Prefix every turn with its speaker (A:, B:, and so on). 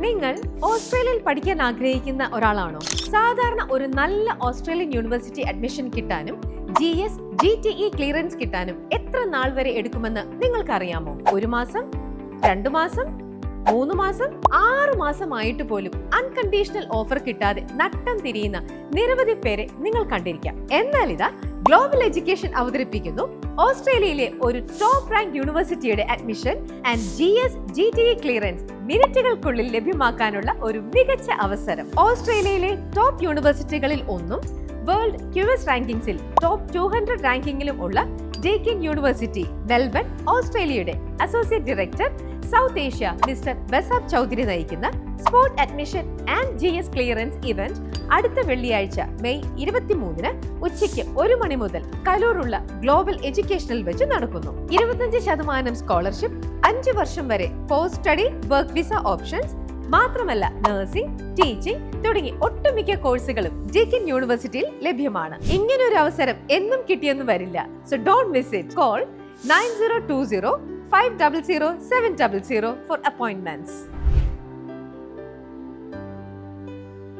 A: നിങ്ങൾ ഓസ്ട്രേലിയയിൽ പഠിക്കാൻ ആഗ്രഹിക്കുന്ന ഒരാളാണോ? സാധാരണ ഒരു നല്ല ഓസ്ട്രേലിയൻ യൂണിവേഴ്സിറ്റി അഡ്മിഷൻ കിട്ടാനും GS GTE ക്ലിയറൻസ് കിട്ടാനും എത്ര നാൾ വരെ എടുക്കുമെന്ന് നിങ്ങൾക്കറിയാമോ? 1 മാസം, 2 മാസം, 3 മാസം, 6 മാസമായിട്ട് പോലും അൺകണ്ടീഷണൽ ഓഫർ കിട്ടാതെ നട്ടം തിരിയുന്ന നിരവധി പേരെ നിങ്ങൾ കണ്ടിരിക്കാം. എന്നാൽ ഇതാ ഗ്ലോബൽ എഡ്യൂക്കേഷൻ അവതരിപ്പിക്കുന്നു ഓസ്ട്രേലിയയിലെ ഒരു ടോപ്പ് റാങ്ക് യൂണിവേഴ്സിറ്റിയുടെ admission and GS GTE clearance മിനിറ്റുകൾക്കുള്ളിൽ ലഭ്യമാക്കാനുള്ള ഒരു മികച്ച അവസരം. ഓസ്ട്രേലിയയിലെ ടോപ്പ് യൂണിവേഴ്സിറ്റികളിൽ ഒന്നും വേൾഡ് QS റാങ്കിംഗ്സിൽ ടോപ്പ് 200 റാങ്കിങ്ങിലും ഉള്ള ഡേക്കിൻ യൂണിവേഴ്സിറ്റി മെൽബൺ, ഓസ്ട്രേലിയയുടെ associate director South Asia mister Basab Chaudhary നയിക്കുന്ന spot admission and GS clearance event അടുത്ത വെള്ളിയാഴ്ച മെയ് 23-ന് ഉച്ചയ്ക്ക് 1 മണി മുതൽ കലൂറുള്ള ഗ്ലോബൽ എഡ്യൂക്കേഷനിൽ വെച്ച് നടക്കുന്നു. 25% സ്കോളർഷിപ്പ്, 5 വർഷം വരെ post study work visa options, മാത്രമല്ല നഴ്സിംഗ്, ടീച്ചിങ് തുടങ്ങി ഒട്ടുമിക്ക കോഴ്സുകളും ഡീക്കൻ യൂണിവേഴ്സിറ്റിയിൽ ലഭ്യമാണ്. ഇങ്ങനൊരു അവസരം എന്നും കിട്ടിയെന്നും വരില്ല. So don't miss it. Call 9020 500 700 for appointments.